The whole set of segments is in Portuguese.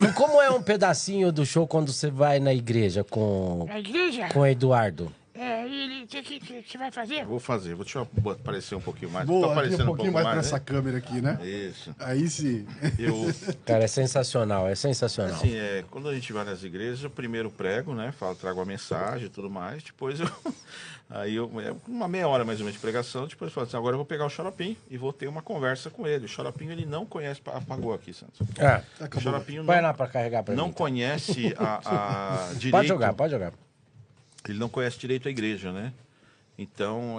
E como é um pedacinho do show quando você vai na igreja Na igreja? com o Eduardo? Ele, o que você vai fazer? Vou fazer, deixa eu aparecer um pouquinho mais. Boa, Tô aqui aparecendo um pouquinho mais pra né? essa câmera aqui, né? Isso. Aí sim. Eu, Cara, é sensacional, é sensacional. assim, quando a gente vai nas igrejas, eu primeiro prego, né? Trago a mensagem e tudo mais. Depois uma meia hora mais ou menos de pregação. Depois eu falo assim, agora eu vou pegar o Xaropim e vou ter uma conversa com ele. O Xaropim, ele não conhece, apagou aqui, Santos. O Xaropinho Vai lá pra carregar pra mim. não conhece a direito. Pode jogar, pode jogar. Ele não conhece direito a igreja, né? Então,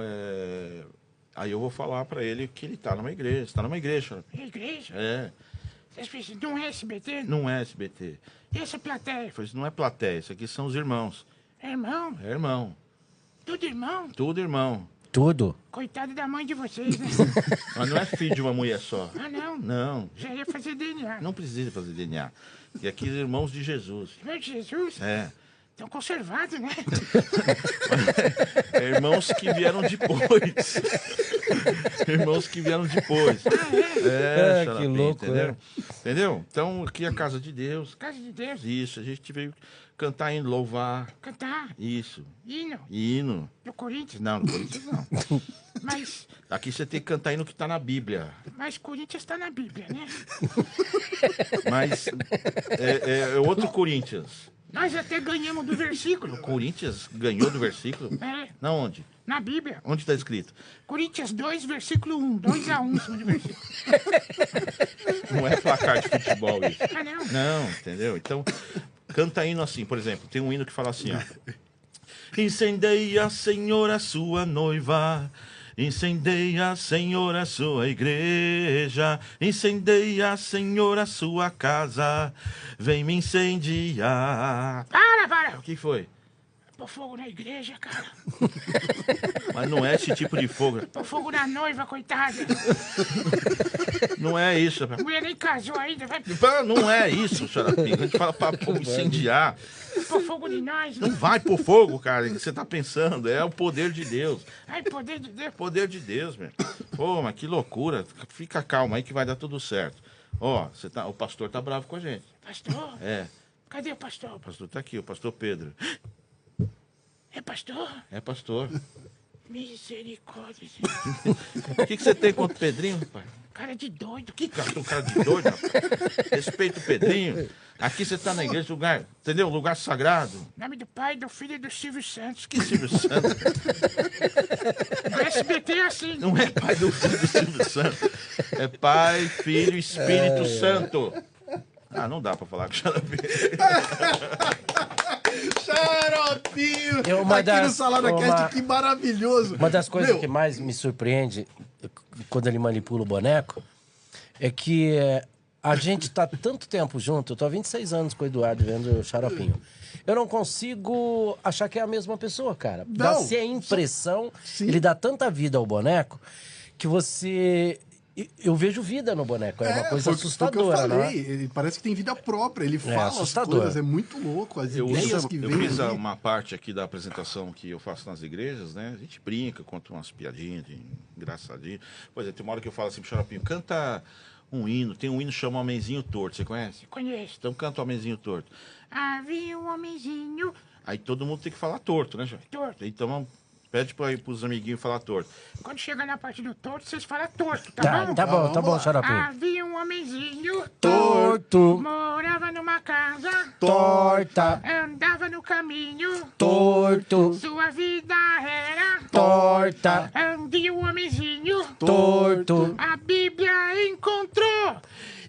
aí eu vou falar pra ele que ele tá numa igreja. Você tá numa igreja. Igreja? É. Não é SBT? Não é SBT. E essa plateia? Eu falei, isso não é plateia, isso aqui são os irmãos. É irmão? É irmão. Tudo irmão? Tudo irmão. Tudo. Coitado da mãe de vocês, né? Mas não é filho de uma mulher só. Ah, não? Não. Já ia fazer DNA. Não precisa fazer DNA. E aqui irmãos de Jesus. Irmão de Jesus? É. Estão conservados, né? Irmãos que vieram depois. Irmãos que vieram depois. Que Xaropim, louco, entendeu? Entendeu? Então, aqui é a casa de Deus. Casa de Deus. Isso, a gente veio cantar e louvar. Cantar. Isso. Hino. Hino. Do Corinthians. Não, no Corinthians não. Mas Aqui você tem que cantar hino que tá na Bíblia. Corinthians está na Bíblia, né? Mas é outro Corinthians. Nós até ganhamos do versículo. O Corinthians ganhou do versículo? É, Na onde? na Bíblia. Onde está escrito? Coríntios 2, versículo 1. 2-1 em cima do versículo. Não é placar de futebol isso. Ah, não? Não, entendeu? Então, canta hino assim, por exemplo. Tem um hino que fala assim, ó. Incendeia, Senhor, a sua noiva. Incendeia, Senhor, a sua igreja. Incendeia, Senhor, a sua casa. Vem me incendiar. Para! O que foi? Pôr fogo na igreja, cara. Mas não é esse tipo de fogo. Pôr fogo na noiva, coitada. Não é isso. A mulher nem casou ainda. Vai Não é isso, Xaropim. A gente fala pra incendiar. pôr fogo em nós. Não vai pôr fogo, cara. O que você tá pensando? É o poder de Deus. Ai, poder de Deus. Poder de Deus, meu. Pô, mas que loucura. Fica calma aí que vai dar tudo certo. Ó, o pastor tá bravo com a gente. Pastor? É. Cadê o pastor? O pastor tá aqui, o pastor Pedro. É pastor? É pastor. Misericórdia. O que você tem contra o Pedrinho, rapaz? Cara de doido. Que cara, um cara de doido, rapaz. Respeita o Pedrinho. Aqui você tá na igreja, lugar, entendeu? Lugar sagrado. Em nome do Pai, do Filho e do Silvio Santos. Que Silvio Santos? O SBT é assim. Não é pai do filho do Silvio Santos. É Pai, Filho e Espírito Santo. Ah, não dá pra falar com o Xaropim. Xaropinho! Uma Aqui no das- Salada Cast, que maravilhoso! Uma das coisas Meu, que mais me surpreende quando ele manipula o boneco é que a gente tá tanto tempo junto. Eu tô há 26 anos com o Eduardo vendo o Xaropinho. Eu não consigo achar que é a mesma pessoa, cara. Dá-se a impressão, Sim. ele dá tanta vida ao boneco que você... Eu vejo vida no boneco, é uma coisa foi o que eu assustadora, né? falei. Ele parece que tem vida própria, ele fala as assustador. coisas, é muito louco, as Eu ideias que vêm. fiz ali. uma parte aqui da apresentação que eu faço nas igrejas, né? A gente brinca, conta umas piadinhas, engraçadinhas. Por exemplo, tem uma hora que eu falo assim pro Xaropinho, canta um hino. Tem um hino que chama Homenzinho Torto, você conhece? Conheço. Então canta o Homenzinho Torto. Havia um homenzinho Aí todo mundo tem que falar torto, né, Xaropinho? torto. Então pede pros amiguinhos falar torto. Quando chega na parte do torto, vocês falam torto, tá Tá, bom? tá bom, Vamos lá. Xaropinho. Havia um homenzinho Torto, morava numa casa, torta, andava no caminho, torto, sua vida era torta, um dia o homenzinho torto, a Bíblia encontrou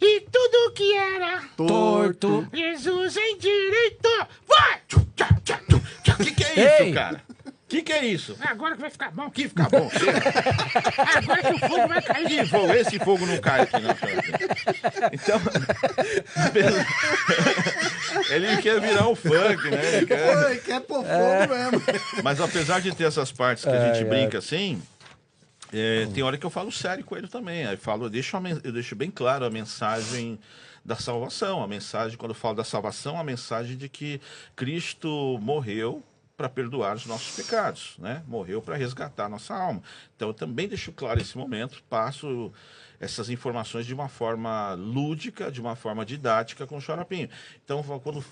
e tudo que era torto. Jesus endireitou. Vai! O que é isso, Ei! cara? O que é isso? Agora que vai ficar bom. Que fica bom. Agora que o fogo vai cair. Que fogo? Esse fogo não cai aqui, não, Xaropinho. Então, ele quer virar um funk, né? Ele quer... Pô, ele quer pôr fogo mesmo. Mas apesar de ter essas partes que a gente brinca assim, tem hora que eu falo sério com ele também. Aí eu deixo bem claro a mensagem da salvação. A mensagem, quando eu falo da salvação, a mensagem de que Cristo morreu para perdoar os nossos pecados, né? Morreu para resgatar a nossa alma. Então, eu também deixo claro esse momento, passo essas informações de uma forma lúdica, de uma forma didática com o xaropinho. Então,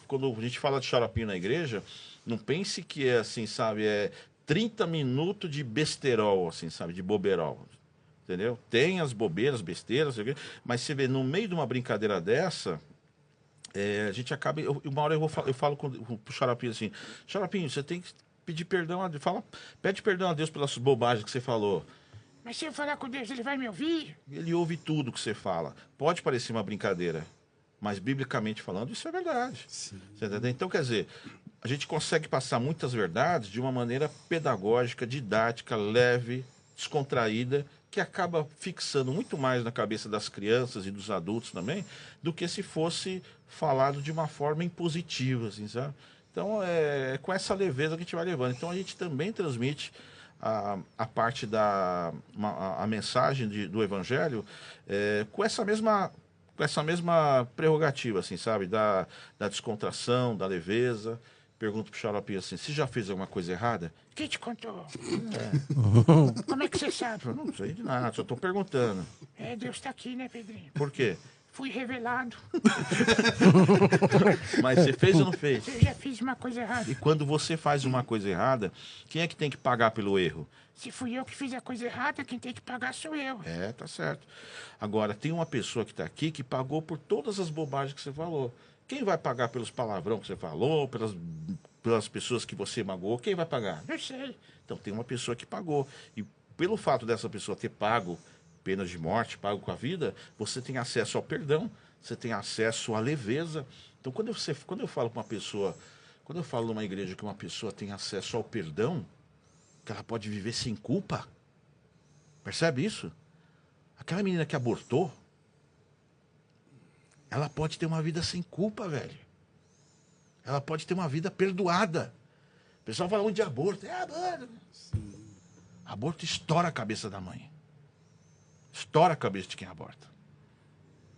quando a gente fala de xaropinho na igreja, não pense que é assim, sabe, é 30 minutos de besterol, assim, sabe, de boberol. Entendeu? Tem as bobeiras, besteiras, mas você vê, no meio de uma brincadeira dessa, a gente acaba. Uma hora eu falo com o Xaropinho assim: Xaropinho, você tem que pedir perdão a Deus. Pede perdão a Deus pelas bobagens que você falou. Mas se eu falar com Deus, ele vai me ouvir? Ele ouve tudo que você fala. Pode parecer uma brincadeira, mas biblicamente falando, isso é verdade. Sim. Você entendeu? Então, quer dizer, a gente consegue passar muitas verdades de uma maneira pedagógica, didática, leve, descontraída, que acaba fixando muito mais na cabeça das crianças e dos adultos também, do que se fosse falado de uma forma impositiva, assim, sabe? Então, é com essa leveza que a gente vai levando. Então, a gente também transmite a parte a mensagem do Evangelho com essa mesma prerrogativa, assim, sabe? Da descontração, da leveza. Pergunto pro Xaropinho assim: você já fez alguma coisa errada? Quem te contou? Como é que você sabe? Eu não sei de nada, só tô perguntando. Deus tá aqui, né, Pedrinho? Por quê? Fui revelado. Mas você fez ou não fez? Eu já fiz uma coisa errada. E quando você faz uma coisa errada, quem é que tem que pagar pelo erro? Se fui eu que fiz a coisa errada, quem tem que pagar sou eu. Tá certo. Agora, tem uma pessoa que está aqui que pagou por todas as bobagens que você falou. Quem vai pagar pelos palavrão que você falou, pelas pessoas que você magoou? Quem vai pagar? Eu sei. Então, tem uma pessoa que pagou. E pelo fato dessa pessoa ter pago pena de morte, pago com a vida, você tem acesso ao perdão, você tem acesso à leveza. Então, quando eu falo com uma pessoa, quando eu falo numa igreja que uma pessoa tem acesso ao perdão, que ela pode viver sem culpa, percebe isso? Aquela menina que abortou, ela pode ter uma vida sem culpa, velho. Ela pode ter uma vida perdoada. O pessoal fala muito de aborto. Aborto. Sim. Aborto estoura a cabeça da mãe. Estoura a cabeça de quem aborta.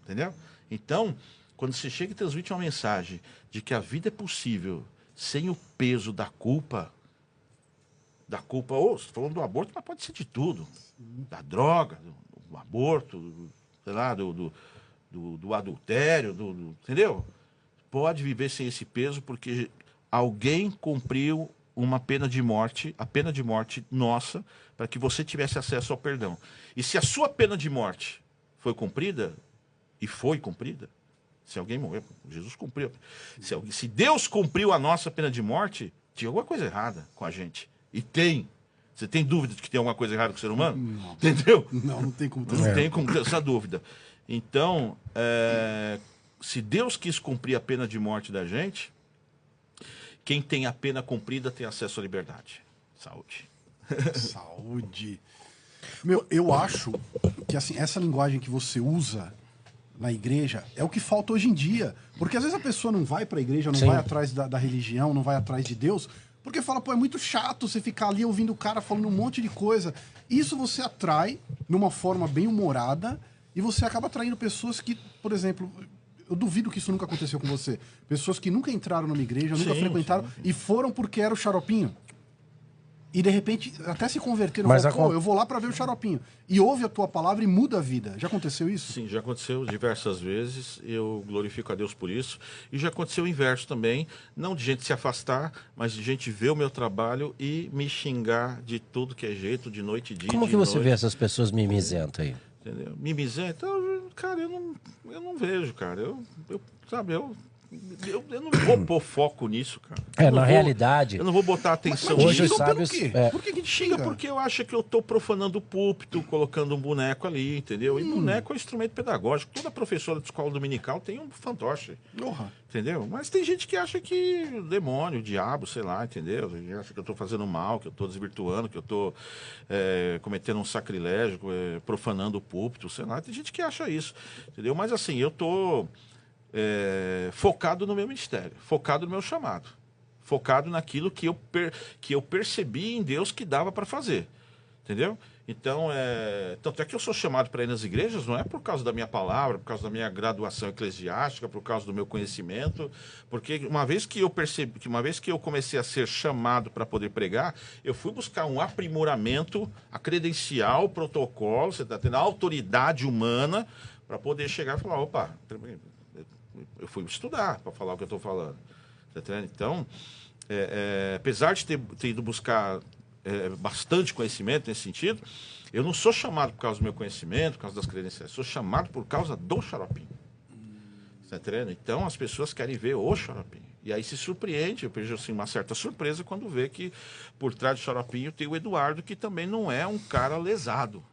Entendeu? Então, quando você chega e transmite uma mensagem de que a vida é possível sem o peso da culpa, você tá falando do aborto, mas pode ser de tudo. Da droga, do aborto, sei lá, do adultério, entendeu? Pode viver sem esse peso porque alguém cumpriu uma pena de morte, a pena de morte nossa, para que você tivesse acesso ao perdão. E se a sua pena de morte foi cumprida, e foi cumprida, se alguém morreu, Jesus cumpriu. Se Deus cumpriu a nossa pena de morte, tinha alguma coisa errada com a gente. E tem. Você tem dúvida de que tem alguma coisa errada com o ser humano? Não. Entendeu? Não tem como ter. Não tem como ter essa dúvida. Então, se Deus quis cumprir a pena de morte da gente, quem tem a pena cumprida tem acesso à liberdade. Saúde. Saúde. Meu, eu acho que assim, essa linguagem que você usa na igreja é o que falta hoje em dia. Porque às vezes a pessoa não vai pra igreja, não Sim. vai atrás da religião, não vai atrás de Deus, porque fala, pô, é muito chato você ficar ali ouvindo o cara falando um monte de coisa. Isso você atrai numa forma bem humorada e você acaba atraindo pessoas que, por exemplo, eu duvido que isso nunca aconteceu com você. Pessoas que nunca entraram numa igreja, nunca frequentaram e foram porque era o Xaropinho. E de repente até se converteram, Mas pô, eu vou lá pra ver o Xaropinho. E ouve a tua palavra e muda a vida. Já aconteceu isso? Sim, já aconteceu diversas vezes. Eu glorifico a Deus por isso. E já aconteceu o inverso também. Não de gente se afastar, mas de gente ver o meu trabalho e me xingar de tudo que é jeito, de noite e dia. Como que você vê essas pessoas mimizentas aí? Entendeu? Mimizenta? Cara, eu não vejo, cara. Eu não vou pôr foco nisso, cara. Na realidade... Eu não vou botar atenção hoje nisso. sabe pelo quê? Por que Xinga porque eu acho que eu tô profanando o púlpito, colocando um boneco ali, entendeu? E boneco é um instrumento pedagógico. Toda professora de escola dominical tem um fantoche. Entendeu? Mas tem gente que acha que o demônio, o diabo, sei lá, entendeu? Acha que eu tô fazendo mal, que eu tô desvirtuando, que eu tô cometendo um sacrilégio, profanando o púlpito, sei lá. Tem gente que acha isso, entendeu? Mas assim, eu tô... focado no meu ministério, focado no meu chamado, focado naquilo que eu percebi em Deus que dava para fazer, entendeu? Então, tanto é que eu sou chamado para ir nas igrejas, não é por causa da minha palavra, por causa da minha graduação eclesiástica, por causa do meu conhecimento, porque uma vez que eu percebi, que uma vez que eu comecei a ser chamado para poder pregar, eu fui buscar um aprimoramento, a credencial, o protocolo, você está tendo a autoridade humana para poder chegar e falar, opa, eu fui estudar para falar o que eu estou falando. Tá entendendo? Então, apesar de ter ido buscar bastante conhecimento nesse sentido, eu não sou chamado por causa do meu conhecimento, por causa das credenciais, sou chamado por causa do Xaropinho. Tá entendendo? Então as pessoas querem ver o Xaropinho. E aí se surpreende, eu vejo assim, uma certa surpresa quando vê que por trás do Xaropinho tem o Eduardo, que também não é um cara lesado.